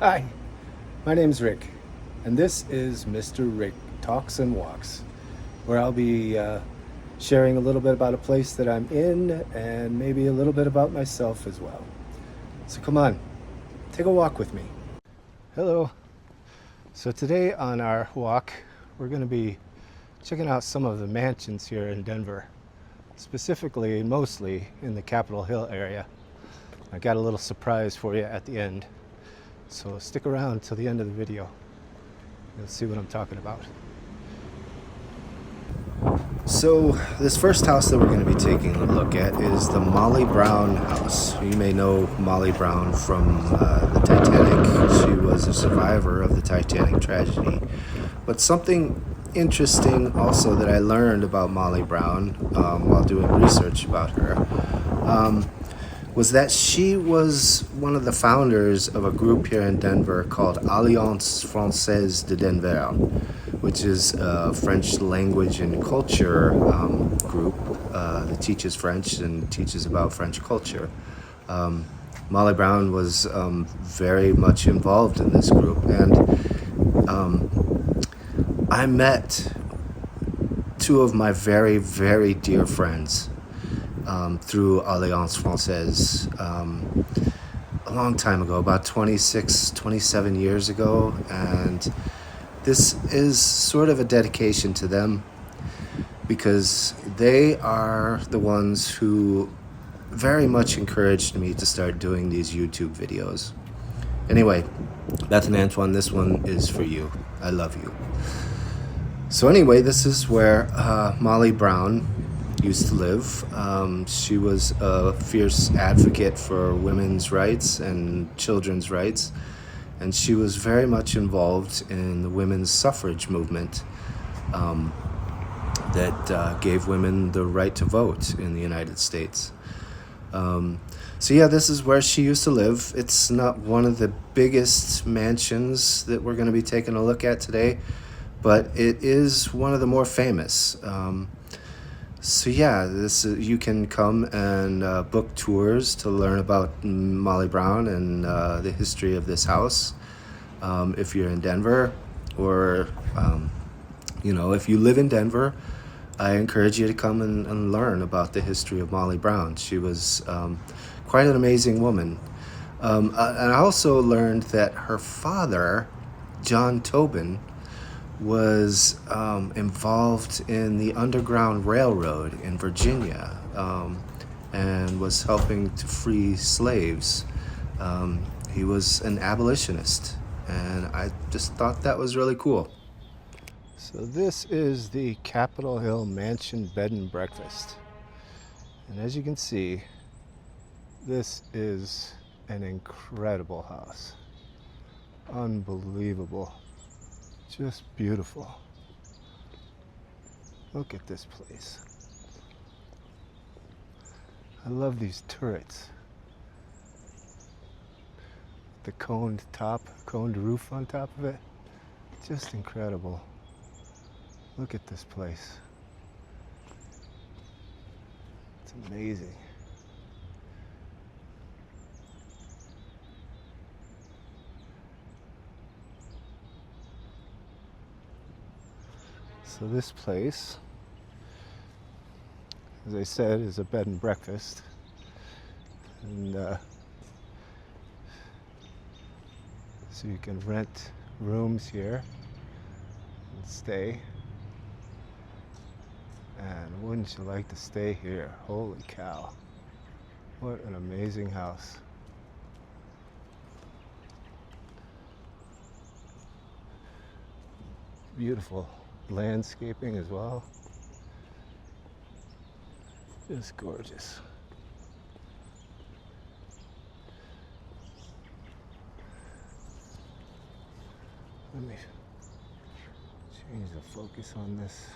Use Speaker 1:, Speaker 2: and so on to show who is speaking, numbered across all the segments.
Speaker 1: Hi, my name's Rick, and this is Mr. Rick Talks and Walks, where I'll be sharing a little bit about a place that I'm in and maybe a little bit about myself as well. So come on, take a walk with me. Hello. So today on our walk, we're going to be checking out some of the mansions here in Denver, specifically and mostly in the Capitol Hill area. I got a little surprise for you at the end. So stick around till the end of the video. You'll see what I'm talking about. So this first house that we're going to be taking a look at is the Molly Brown house. You may know Molly Brown from the Titanic. She was a survivor of the Titanic tragedy. But something interesting also that I learned about Molly Brown while doing research about her was that she was one of the founders of a group here in Denver called Alliance Française de Denver, which is a French language and culture group that teaches French and teaches about French culture. Molly Brown was very much involved in this group, and I met two of my very, very dear friends through Alliance Française a long time ago, about 26, 27 years ago, and this is sort of a dedication to them because they are the ones who very much encouraged me to start doing these YouTube videos. Anyway, Beth and Antoine, this one is for you. I love you. So anyway, this is where Molly Brown used to live. She was a fierce advocate for women's rights and children's rights, and she was very much involved in the women's suffrage movement that gave women the right to vote in the United States. So yeah, this is where she used to live. It's not one of the biggest mansions that we're going to be taking a look at today, but it is one of the more famous. So yeah, you can come and book tours to learn about Molly Brown and the history of this house. If you're in Denver, or if you live in Denver, I encourage you to come and learn about the history of Molly Brown. She was quite an amazing woman. And I also learned that her father, John Tobin, was involved in the Underground Railroad in Virginia and was helping to free slaves. He was an abolitionist, and I just thought that was really cool. So this is the Capitol Hill Mansion Bed and Breakfast. And as you can see, this is an incredible house. Unbelievable. Just beautiful. Look at this place. I love these turrets. The coned roof on top of it. Just incredible. Look at this place. It's amazing. So this place, as I said, is a bed and breakfast, and so you can rent rooms here and stay. And wouldn't you like to stay here? Holy cow, what an amazing house. Beautiful landscaping as well. Just gorgeous. Let me change the focus on this.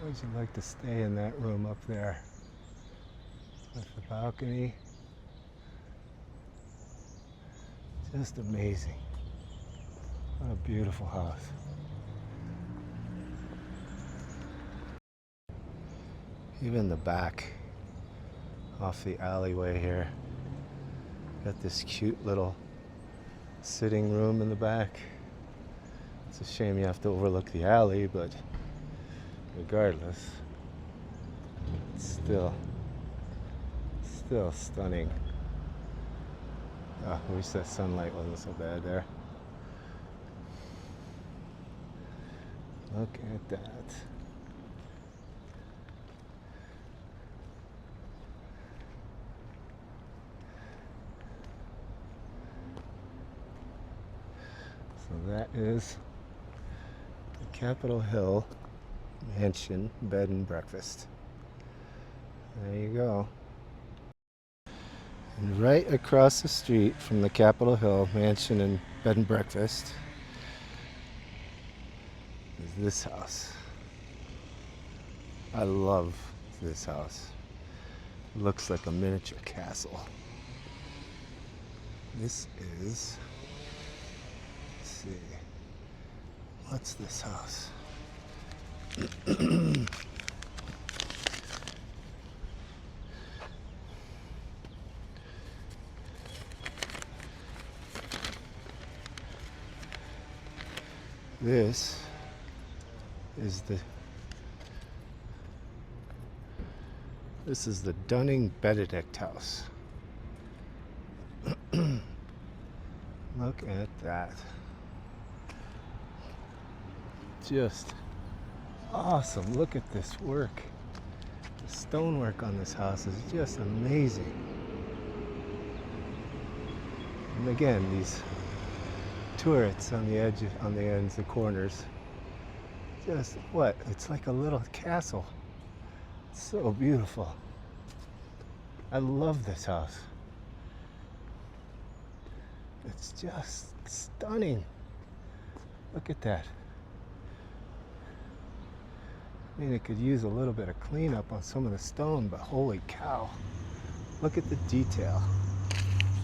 Speaker 2: How'd you like to stay in that room up there with the balcony? Just amazing. What a beautiful house. Even the back off the alleyway here. Got this cute little sitting room in the back. It's a shame you have to overlook the alley, but regardless, it's still stunning. I wish that sunlight wasn't so bad there. Look at that. So that is the Capitol Hill Mansion Bed and Breakfast. There you go. And right across the street from the Capitol Hill Mansion and Bed and Breakfast is this house. I love this house. It looks like a miniature castle. This is, let's see, what's this house? This is the Dunning-Benedict house. Look at that. Just awesome. Look at this work. The stonework on this house is just amazing. And again, these turrets on the edge, on the ends, the corners. Just what? It's like a little castle. It's so beautiful. I love this house. It's just stunning. Look at that. I mean, it could use a little bit of cleanup on some of the stone, but holy cow. Look at the detail.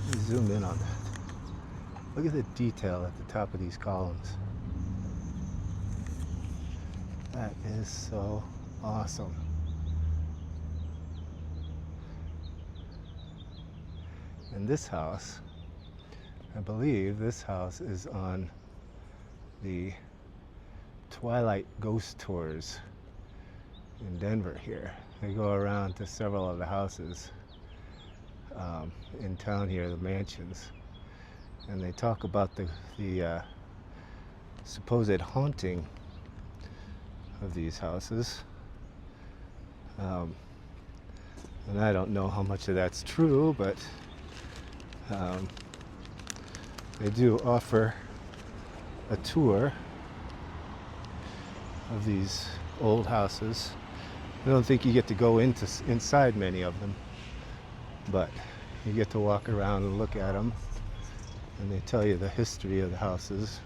Speaker 2: Let me zoom in on that. Look at the detail at the top of these columns. That is so awesome. And this house, I believe this house is on the Twilight Ghost Tours in Denver here. They go around to several of the houses in town here, the mansions. And they talk about the supposed haunting of these houses. And I don't know how much of that's true, but they do offer a tour of these old houses. I don't think you get to go inside many of them, but you get to walk around and look at them. And they tell you the history of the houses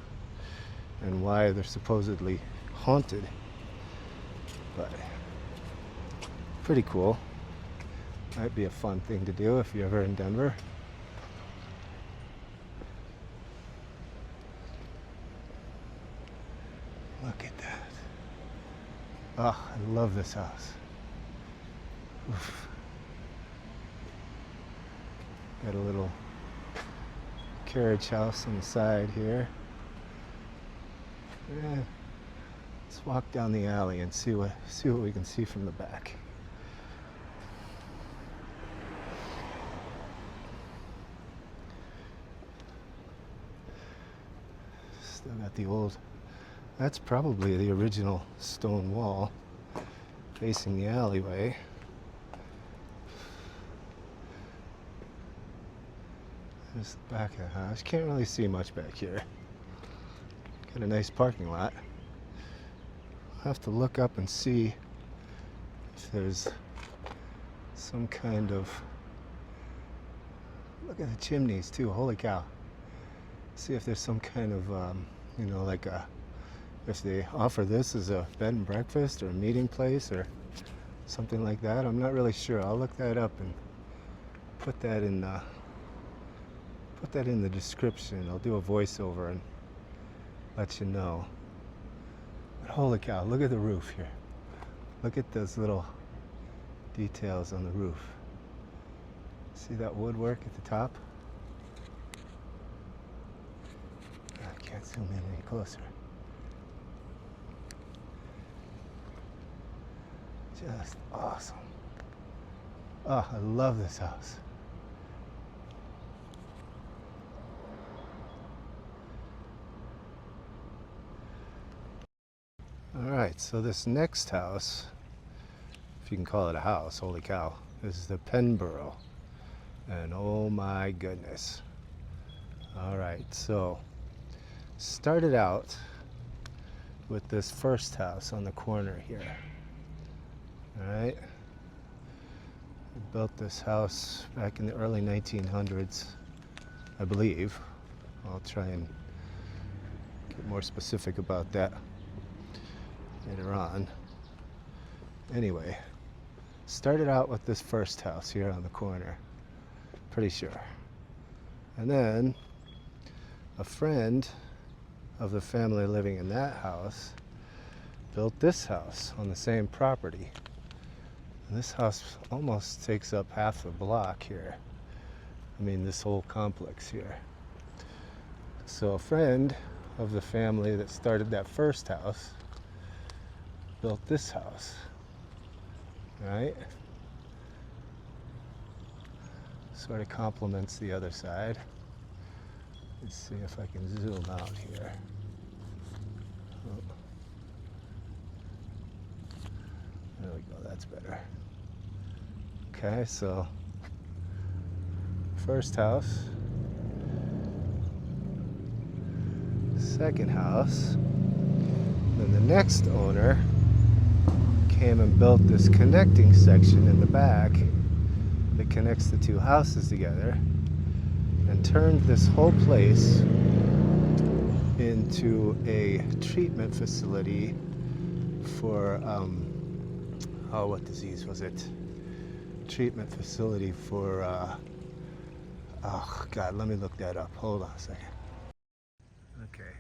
Speaker 2: and why they're supposedly haunted. But pretty cool. Might be a fun thing to do if you're ever in Denver. Look at that. Oh, I love this house. Oof. Got a little carriage house on the side here. Yeah. Let's walk down the alley and see what we can see from the back. Still got the old, that's probably the original stone wall facing the alleyway. There's the back of the house. Can't really see much back here. Got a nice parking lot. I'll have to look up and see if there's some kind of, look at the chimneys too, holy cow. See if there's some kind of, you know, like a if they offer this as a bed and breakfast or a meeting place or something like that. I'm not really sure. I'll look that up and put that in the description. I'll do a voiceover and let you know. But holy cow, look at the roof here. Look at those little details on the roof. See that woodwork at the top? I can't zoom in any closer. Just awesome. Oh, I love this house. All right, so this next house, if you can call it a house, holy cow, is the Penborough. And oh my goodness. All right, so started out with this first house on the corner here. All right. We built this house back in the early 1900s, I believe. I'll try and get more specific about that later on. Anyway, started out with this first house here on the corner, pretty sure. And then a friend of the family living in that house built this house on the same property. And this house almost takes up half the block here. I mean, this whole complex here. So a friend of the family that started that first house built this house, right? Sort of complements the other side. Let's see if I can zoom out here. Oh. There we go, that's better. Okay, so first house, second house, then the next owner came and built this connecting section in the back that connects the two houses together and turned this whole place into a treatment facility for, what disease was it? Treatment facility for, oh God, let me look that up. Hold on a second. Okay,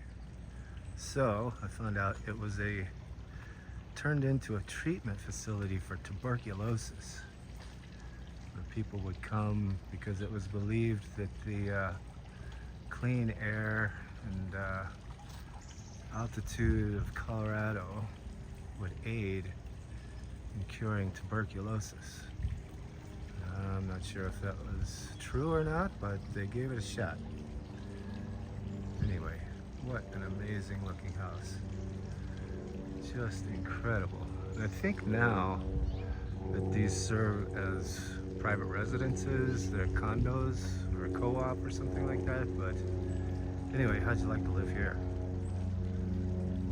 Speaker 2: so I found out it was turned into a treatment facility for tuberculosis. Where people would come because it was believed that the clean air and altitude of Colorado would aid in curing tuberculosis. I'm not sure if that was true or not, but they gave it a shot. Anyway, what an amazing looking house. Just incredible. And I think now that these serve as private residences, they're condos or a co-op or something like that. But anyway, how'd you like to live here?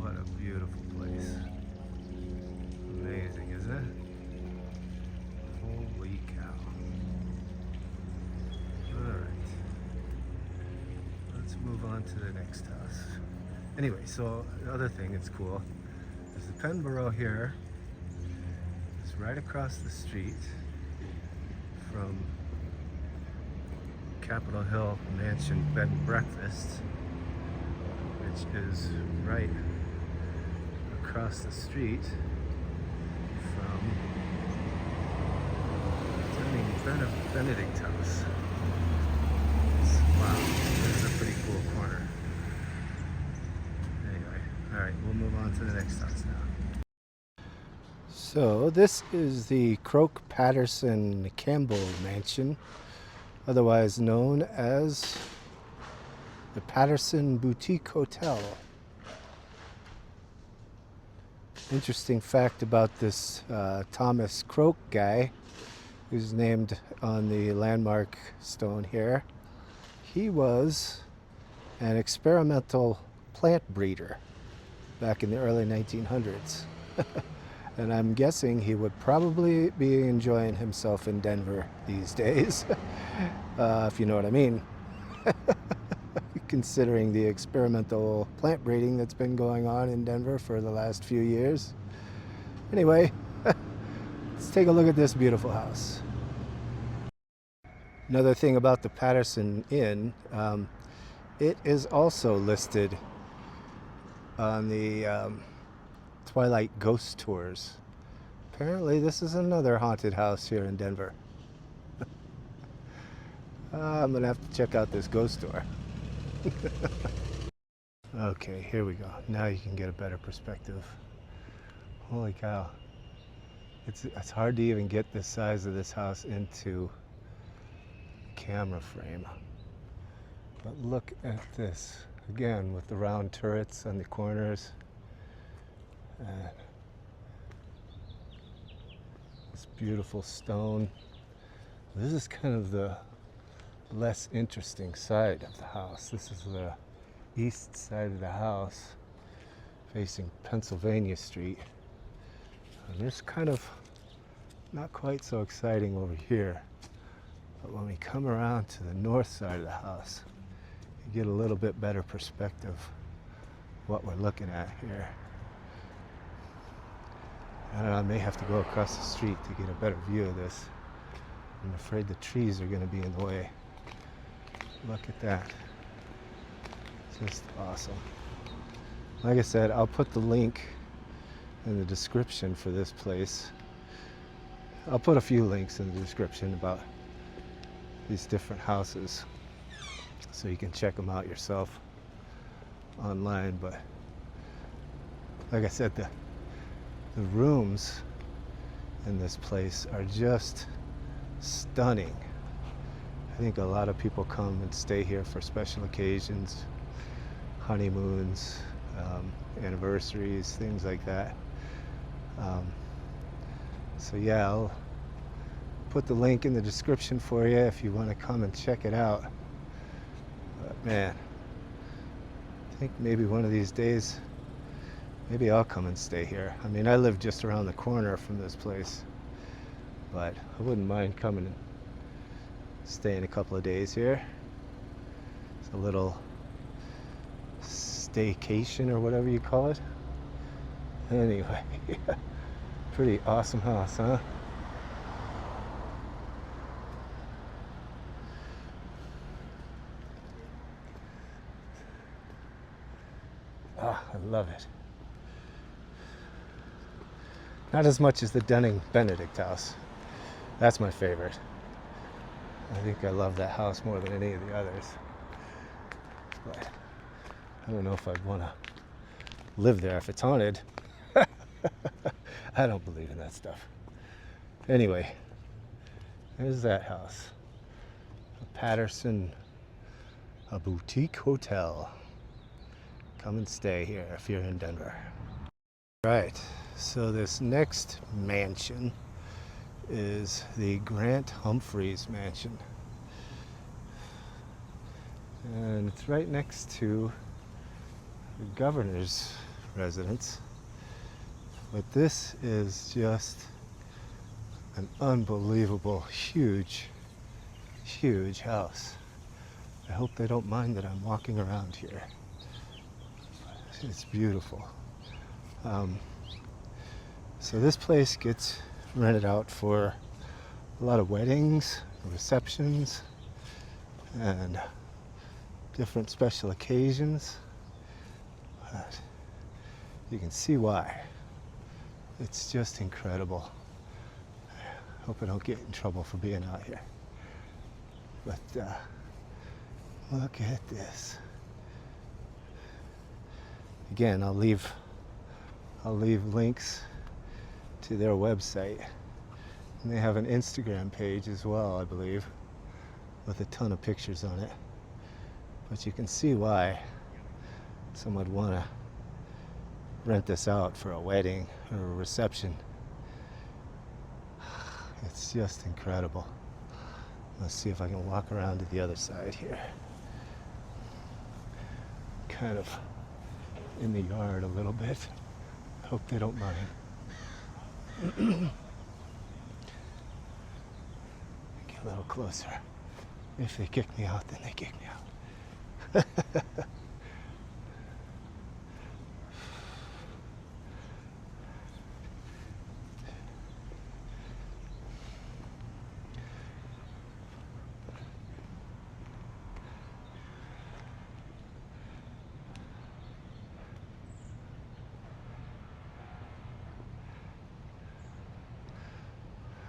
Speaker 2: What a beautiful place. Amazing, isn't it? Holy cow. Alright. Let's move on to the next house. Anyway, so the other thing that's cool is the Penborough here is right across the street from Capitol Hill Mansion Bed and Breakfast, which is right across the street from Benedict House. Wow, this is a pretty cool corner. Anyway, alright, we'll move on to the next house now. So this is the Croke Patterson Campbell Mansion, otherwise known as the Patterson Boutique Hotel. Interesting fact about this Thomas Croke guy, who's named on the landmark stone here. He was an experimental plant breeder back in the early 1900s. And I'm guessing he would probably be enjoying himself in Denver these days, if you know what I mean. considering the experimental plant breeding that's been going on in Denver for the last few years. Anyway, let's take a look at this beautiful house. Another thing about the Patterson Inn, it is also listed on the Twilight Ghost Tours. Apparently this is another haunted house here in Denver. I'm gonna have to check out this ghost tour. Okay, here we go. Now you can get a better perspective. Holy cow. It's hard to even get the size of this house into camera frame. But look at this. Again, with the round turrets on the corners. And this beautiful stone. This is kind of the less interesting side of the house. This is the east side of the house facing Pennsylvania Street. And it's kind of not quite so exciting over here. But when we come around to the north side of the house, you get a little bit better perspective of what we're looking at here. I don't know, I may have to go across the street to get a better view of this. I'm afraid the trees are going to be in the way. Look at that. Just awesome. Like I said, I'll put the link in the description for this place. I'll put a few links in the description about these different houses so you can check them out yourself online. But like I said, the rooms in this place are just stunning. I think a lot of people come and stay here for special occasions, honeymoons, anniversaries, things like that. So yeah, I'll put the link in the description for you if you want to come and check it out. But man, I think maybe one of these days, maybe I'll come and stay here. I mean, I live just around the corner from this place, but I wouldn't mind coming and staying a couple of days here. It's a little staycation or whatever you call it. Anyway, pretty awesome house, huh? Ah, I love it. Not as much as the Dunning Benedict house. That's my favorite. I think I love that house more than any of the others. But I don't know if I'd want to live there if it's haunted. I don't believe in that stuff. Anyway, there's that house. A Patterson, a boutique hotel. Come and stay here if you're in Denver. Right, so this next mansion is the Grant Humphreys Mansion. And it's right next to the governor's residence. But this is just an unbelievable, huge house. I hope they don't mind that I'm walking around here. It's beautiful. So this place gets rented out for a lot of weddings, receptions, and different special occasions. But you can see why. It's just incredible. Hope I don't get in trouble for being out here. But look at this. Again, I'll leave links to their website. And they have an Instagram page as well, I believe, with a ton of pictures on it. But you can see why someone would want to rent this out for a wedding or a reception. It's just incredible. Let's see if I can walk around to the other side here. Kind of in the yard a little bit. Hope they don't mind. Get a little closer. If they kick me out, then they kick me out.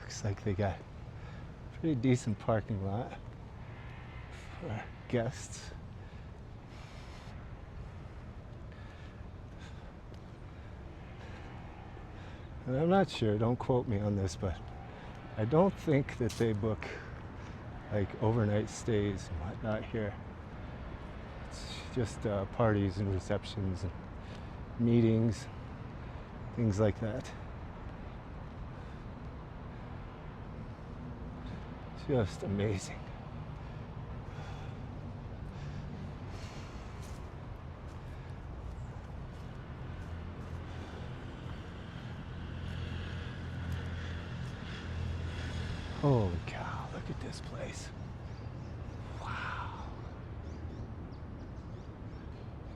Speaker 2: Looks like they got a pretty decent parking lot for guests. And I'm not sure, don't quote me on this, but I don't think that they book like overnight stays and whatnot here. It's just parties and receptions and meetings, things like that. Just amazing. Holy cow, look at this place. Wow.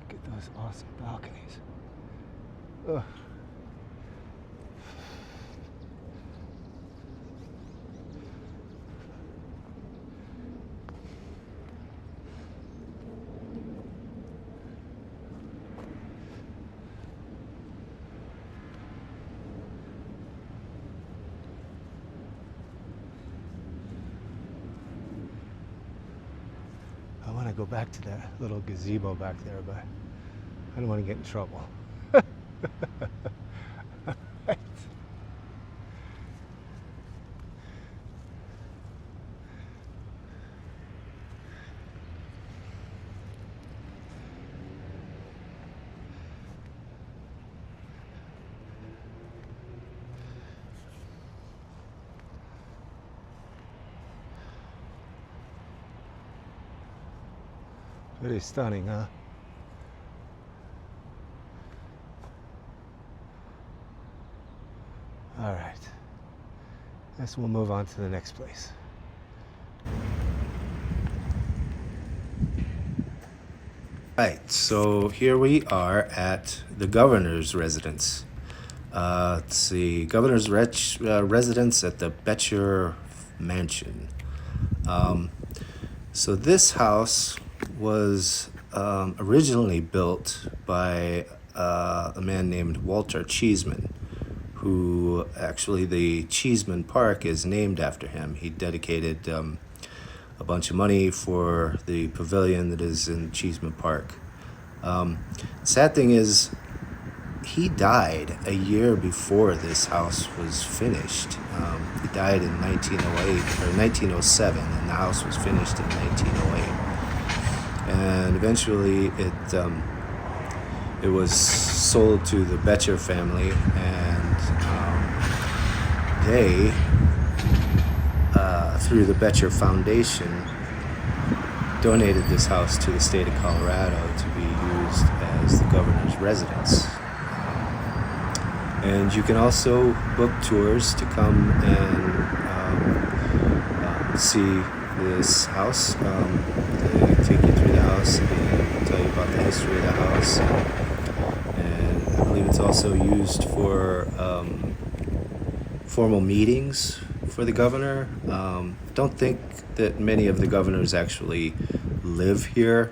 Speaker 2: Look at those awesome balconies. Ugh. I want to go back to that little gazebo back there, but I don't want to get in trouble. Right. Pretty stunning, huh? All right. Guess we'll move on to the next place.
Speaker 1: Right, so here we are at the governor's residence. Let's see, governor's residence at the Betcher Mansion. So this house was originally built by a man named Walter Cheeseman, who actually the Cheeseman Park is named after him. He dedicated a bunch of money for the pavilion that is in Cheeseman Park. Sad thing is, he died a year before this house was finished. He died in 1908 or 1907, and the house was finished in 1908. And eventually, it was sold to the Betcher family, and they, through the Betcher Foundation, donated this house to the state of Colorado to be used as the governor's residence. And you can also book tours to come and see this house. They take you through the house and tell you about the history of the house. And I believe it's also used for formal meetings for the governor. Don't think that many of the governors actually live here.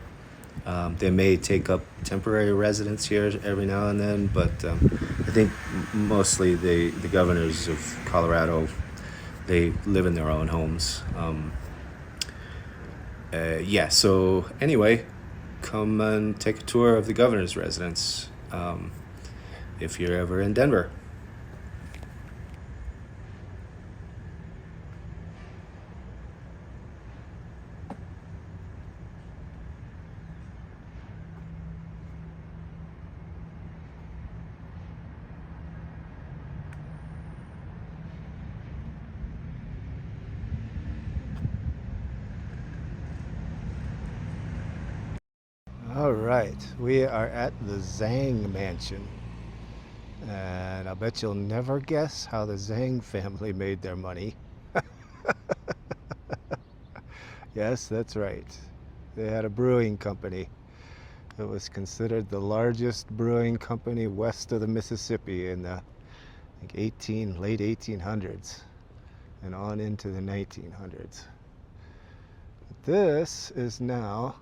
Speaker 1: They may take up temporary residence here every now and then, but I think mostly the governors of Colorado, they live in their own homes. So anyway, come and take a tour of the governor's residence if you're ever in Denver.
Speaker 2: All right, we are at the Zhang Mansion. And I bet you'll never guess how the Zhang family made their money. Yes, that's right. They had a brewing company. It was considered the largest brewing company west of the Mississippi in the late 1800s and on into the 1900s. But this is now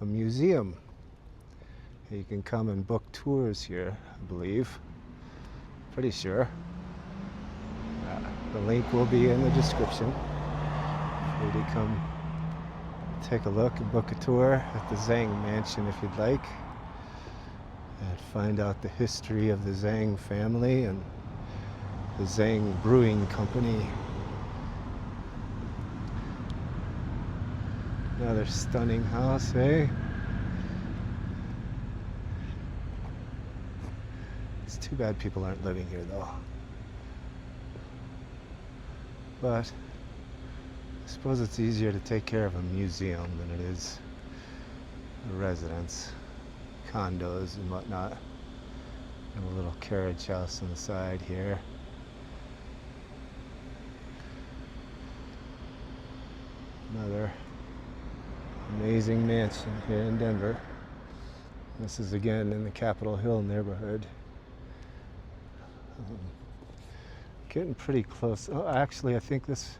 Speaker 2: a museum. You can come and book tours here, I believe. Pretty sure. The link will be in the description for you to come take a look and book a tour at the Zhang Mansion if you'd like, and find out the history of the Zhang family and the Zhang Brewing Company. Another stunning house, eh? It's too bad people aren't living here though. But I suppose it's easier to take care of a museum than it is a residence, condos and whatnot. And a little carriage house on the side here. Another amazing mansion here in Denver. This is again in the Capitol Hill neighborhood. Getting pretty close. Oh, actually, I think this,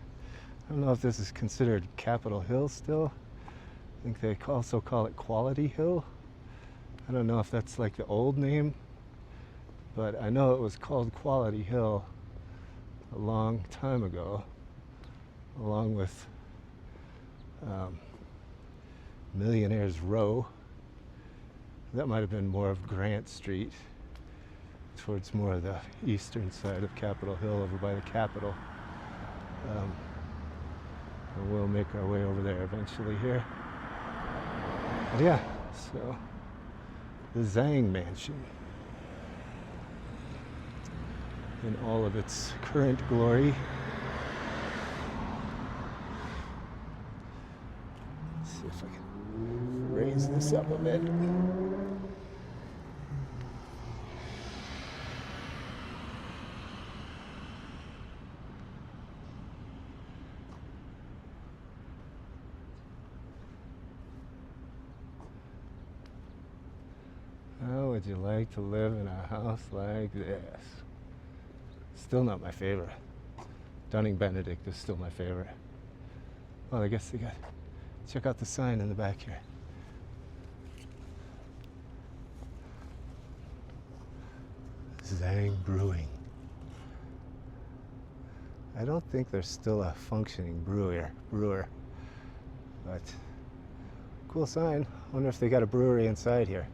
Speaker 2: I don't know if this is considered Capitol Hill still. I think they also call it Quality Hill. I don't know if that's like the old name, but I know it was called Quality Hill a long time ago, along with Millionaires Row. That might have been more of Grant Street, towards more of the eastern side of Capitol Hill, over by the Capitol. And we'll make our way over there eventually here. But yeah, so the Zhang Mansion in all of its current glory. Let's see if I can raise this up a bit. How would you like to live in a house like this? Still not my favorite. Dunning Benedict is still my favorite. Well, I guess they got, check out the sign in the back here. Zhang Brewing. I don't think there's still a functioning brewer, but cool sign. Wonder if they got a brewery inside here.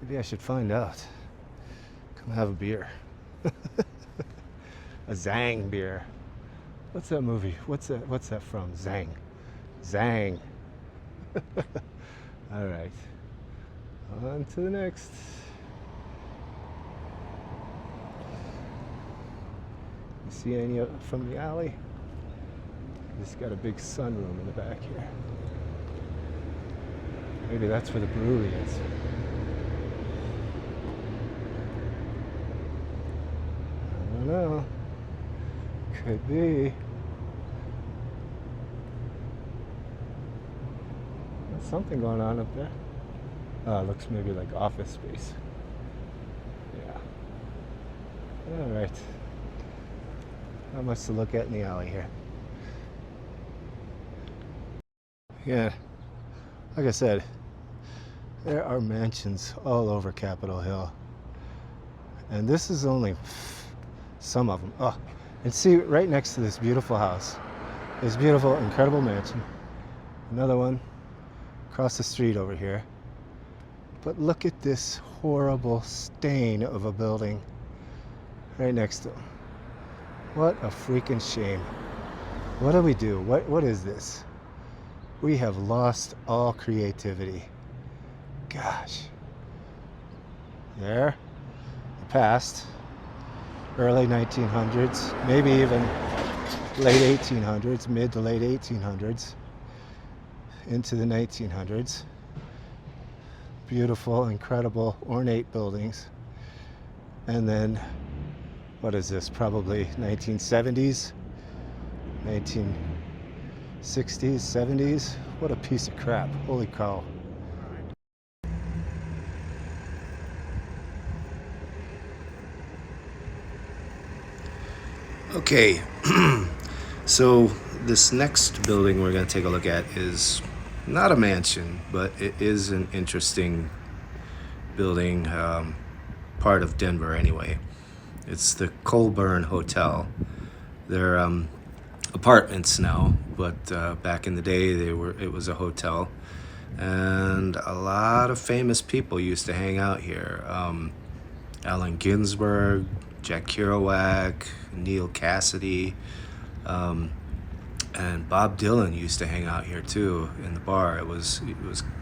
Speaker 2: Maybe I should find out. Come have a beer. A Zhang beer. What's that movie? What's that from? Zhang. Zhang. All right. On to the next. You see any from the alley? It's got a big sunroom in the back here. Maybe that's where the brewery is. I don't know. Could be. There's something going on up there. Oh, it looks maybe like office space. Yeah. All right. Not much to look at in the alley here. Yeah, like I said, there are mansions all over Capitol Hill. And this is only some of them. Oh, and see right next to this beautiful house, this beautiful, incredible mansion. Another one across the street over here. But look at this horrible stain of a building right next to them. What a freaking shame. What do we do? What is this? We have lost all creativity. Gosh. There. The past. Early 1900s. Maybe even late 1800s. Mid to late 1800s. Into the 1900s. Beautiful, incredible, ornate buildings. And then, what is this? Probably 1970s, 1960s, 70s. What a piece of crap. Holy cow.
Speaker 1: Okay, so this next building we're going to take a look at is not a mansion, but it is an interesting building, part of Denver anyway. It's the Colburn Hotel. They're apartments now, but back in the day it was a hotel, and a lot of famous people used to hang out here. Allen Ginsberg, Jack Kerouac, Neil Cassidy, and Bob Dylan used to hang out here too in the bar. It was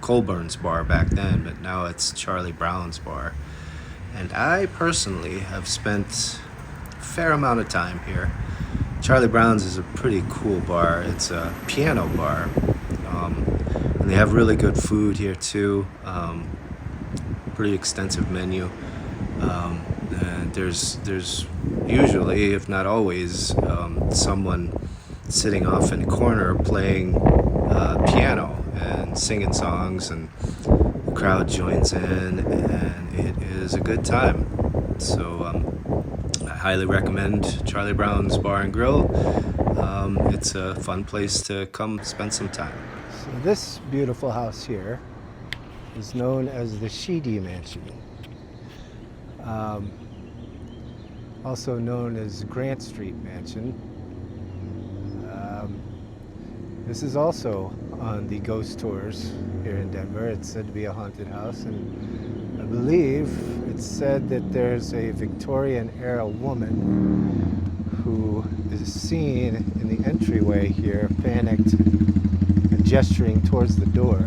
Speaker 1: Colburn's bar back then, but now it's Charlie Brown's bar. And I personally have spent a fair amount of time here. Charlie Brown's is a pretty cool bar. It's a piano bar, and they have really good food here too. Pretty extensive menu. And there's usually, if not always, someone sitting off in a corner playing piano and singing songs, and the crowd joins in, and it is a good time. So I highly recommend Charlie Brown's Bar and Grill. It's a fun place to come spend some time.
Speaker 2: So this beautiful house here is known as the Sheedy Mansion. Also known as Grant Street Mansion. This is also on the ghost tours here in Denver. It's said to be a haunted house, and I believe it's said that there's a Victorian era woman who is seen in the entryway here, panicked and gesturing towards the door.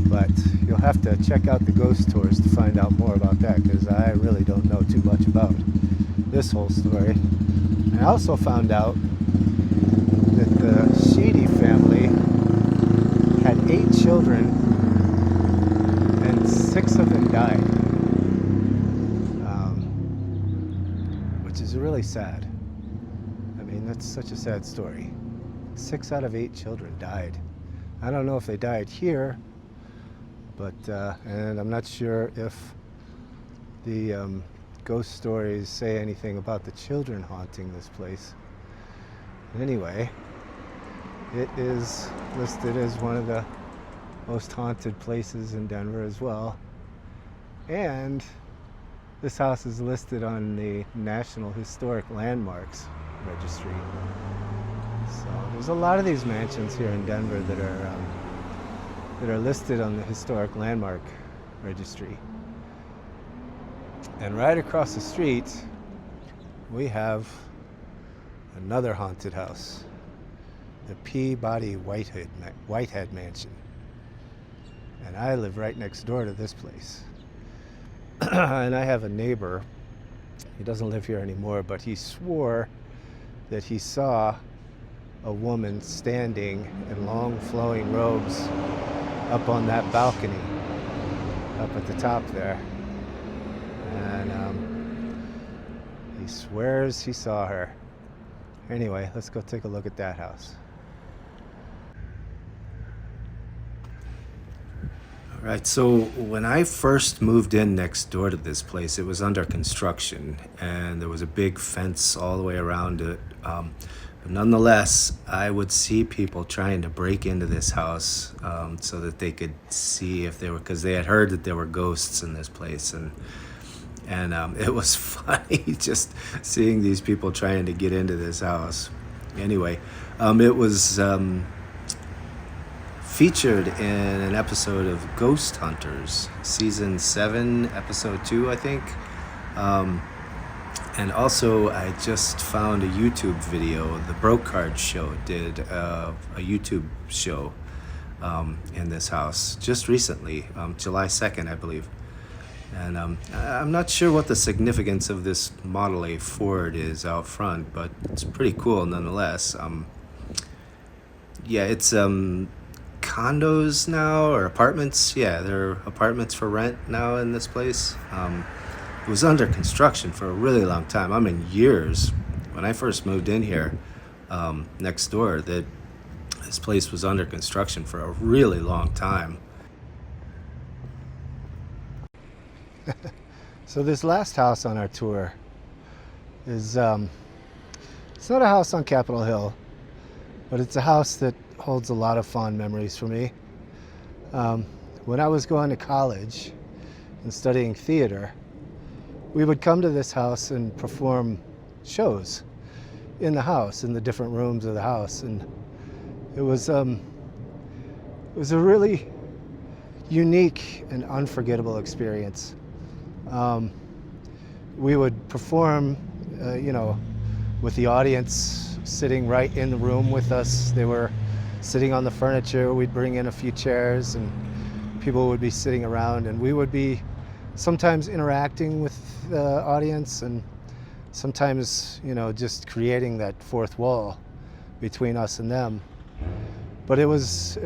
Speaker 2: But you'll have to check out the ghost tours to find out more about that, because I really don't know too much about this whole story. I also found out that the Sheedy family had 8 children and 6 of them died, which is really sad. I mean, that's such a sad story. 6 out of 8 children died. I don't know if they died here, but and I'm not sure if the ghost stories say anything about the children haunting this place. Anyway, it is listed as one of the most haunted places in Denver as well. And this house is listed on the National Historic Landmarks Registry. So there's a lot of these mansions here in Denver that are listed on the Historic Landmark Registry. And right across the street, we have another haunted house, the Peabody Whitehead Mansion. And I live right next door to this place. And I have a neighbor, he doesn't live here anymore, but he swore that he saw a woman standing in long flowing robes up on that balcony, up at the top there. And he swears he saw her. Anyway, let's go take a look at that house.
Speaker 1: All right, so when I first moved in next door to this place, it was under construction, and there was a big fence all the way around it. But nonetheless, I would see people trying to break into this house so that they could see if they were, because they had heard that there were ghosts in this place, and it was funny just seeing these people trying to get into this house. Anyway, it was featured in an episode of Ghost Hunters, season 7, episode 2, I think. And also, I just found a YouTube video. The Broke Card Show did a YouTube show in this house just recently, July 2nd, I believe. And I'm not sure what the significance of this Model A Ford is out front, but it's pretty cool nonetheless. Yeah, it's condos now, or apartments. Yeah, there are apartments for rent now in this place. It was under construction for a really long time. I mean, years. When I first moved in here, next door, that This place was under construction for a really long time.
Speaker 2: So this last house on our tour is, it's not a house on Capitol Hill, but it's a house that holds a lot of fond memories for me. When I was going to college and studying theater, we would come to this house and perform shows in the house, in the different rooms of the house. And it was a really unique and unforgettable experience. We would perform, with the audience sitting right in the room with us. They were sitting on the furniture. We'd bring in a few chairs and people would be sitting around, and we would be sometimes interacting with the audience and sometimes, just creating that fourth wall between us and them. But it was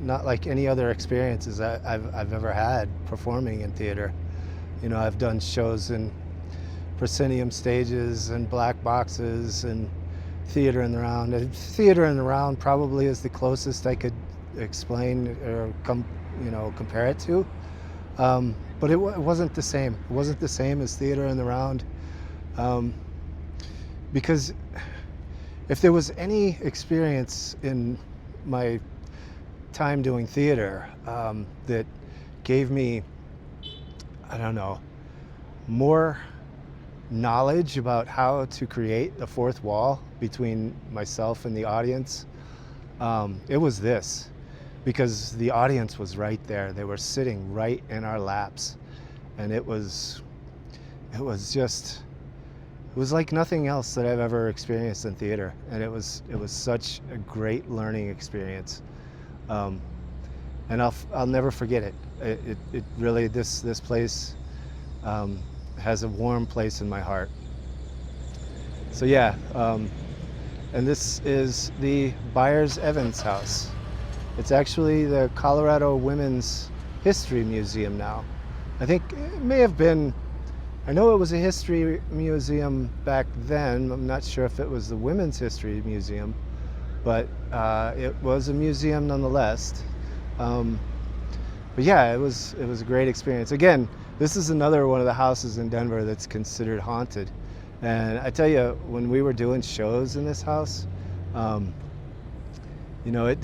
Speaker 2: not like any other experiences I've ever had performing in theater. I've done shows in proscenium stages and black boxes and theater in the round. And theater in the round probably is the closest I could explain or compare it to. But it wasn't the same. It wasn't the same as theater in the round. Because if there was any experience in my time doing theater that gave me, more knowledge about how to create the fourth wall between myself and the audience, it was this. Because the audience was right there. They were sitting right in our laps. And it was like nothing else that I've ever experienced in theater. And it was such a great learning experience. And I'll never forget it. It really, this place has a warm place in my heart. So yeah, and this is the Byers-Evans House. It's actually the Colorado Women's History Museum now. I think it may have been, I know it was a history museum back then. I'm not sure if it was the Women's History Museum, but it was a museum nonetheless. But yeah, it was a great experience. Again, this is another one of the houses in Denver that's considered haunted. And I tell you, when we were doing shows in this house, it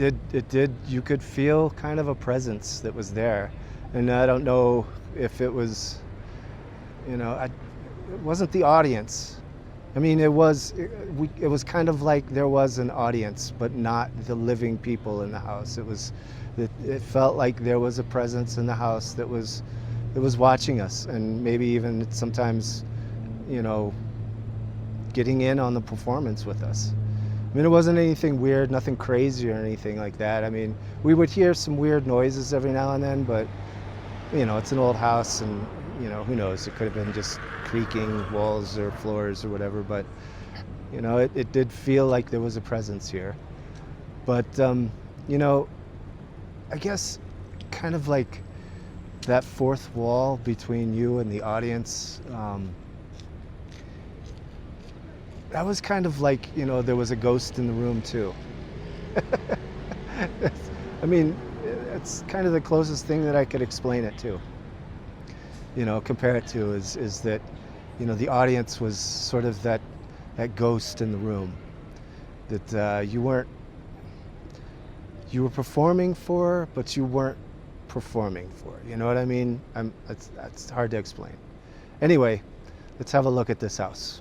Speaker 2: did, you could feel kind of a presence that was there. And I don't know if it was, it wasn't the audience. I mean, it was kind of like there was an audience, but not the living people in the house. It felt like there was a presence in the house that was watching us, and maybe even sometimes, getting in on the performance with us. I mean, it wasn't anything weird, nothing crazy or anything like that. I mean, we would hear some weird noises every now and then, but, it's an old house and, who knows, it could have been just creaking walls or floors or whatever, but, it did feel like there was a presence here. But, I guess kind of like that fourth wall between you and the audience, that was kind of like, there was a ghost in the room too. I mean, it's kind of the closest thing that I could explain it to. Compare it to is that, the audience was sort of that ghost in the room that you were performing for, but you weren't performing for. You know what I mean? That's hard to explain. Anyway, let's have a look at this house.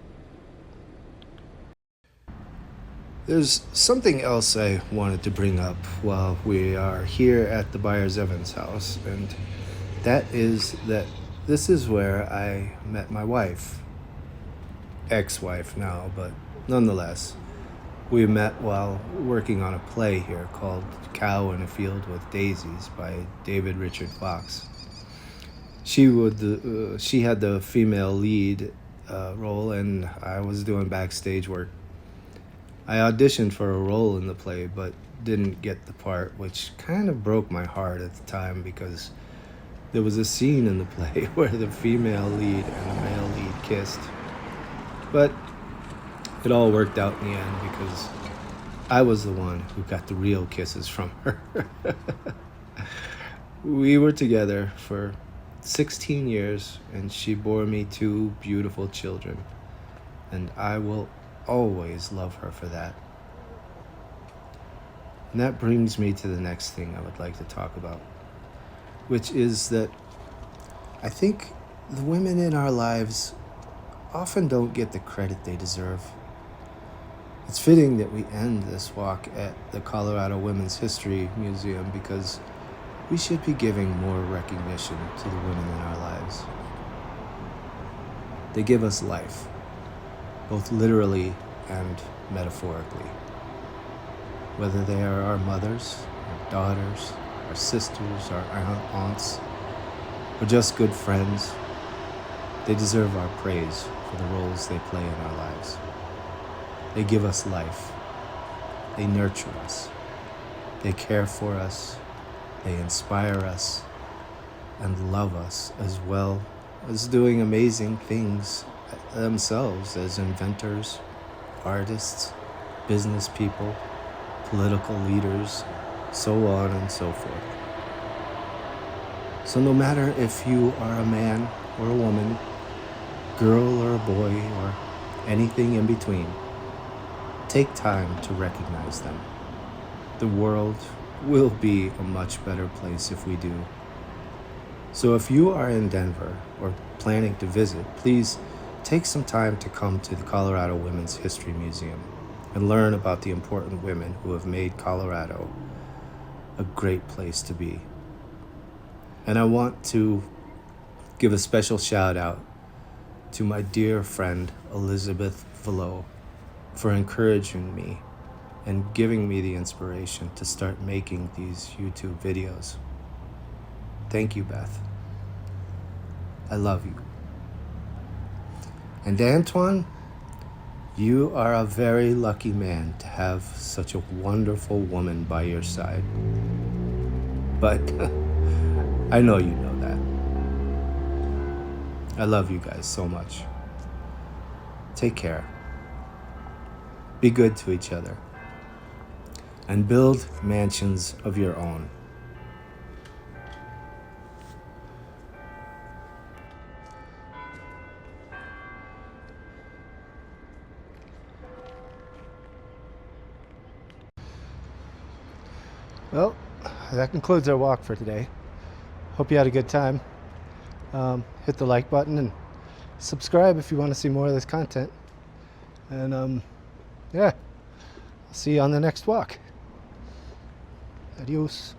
Speaker 1: There's something else I wanted to bring up while we are here at the Byers-Evans house, and that is that this is where I met my wife. Ex-wife now, but nonetheless. We met while working on a play here called Cow in a Field with Daisies by David Richard Fox. She had the female lead role, and I was doing backstage work. I auditioned for a role in the play, but didn't get the part, which kind of broke my heart at the time because there was a scene in the play where the female lead and the male lead kissed. But it all worked out in the end because I was the one who got the real kisses from her. We were together for 16 years, and she bore me 2 beautiful children, and I will always love her for that. And that brings me to the next thing I would like to talk about, which is that I think the women in our lives often don't get the credit they deserve. It's fitting that we end this walk at the Colorado Women's History Museum because we should be giving more recognition to the women in our lives. They give us life, both literally and metaphorically. Whether they are our mothers, our daughters, our sisters, our aunts, or just good friends, they deserve our praise for the roles they play in our lives. They give us life. They nurture us. They care for us. They inspire us and love us, as well as doing amazing things themselves as inventors, artists, business people, political leaders, so on and so forth. So no matter if you are a man or a woman, girl or a boy, or anything in between, take time to recognize them. The world will be a much better place if we do. So if you are in Denver or planning to visit, please take some time to come to the Colorado Women's History Museum and learn about the important women who have made Colorado a great place to be. And I want to give a special shout out to my dear friend Elizabeth Velo for encouraging me and giving me the inspiration to start making these YouTube videos. Thank you, Beth. I love you. And Antoine, you are a very lucky man to have such a wonderful woman by your side. But I know you know that. I love you guys so much. Take care. Be good to each other. And build mansions of your own.
Speaker 2: Well, that concludes our walk for today. Hope you had a good time. Hit the like button and subscribe if you want to see more of this content. And yeah, I'll see you on the next walk. Adios.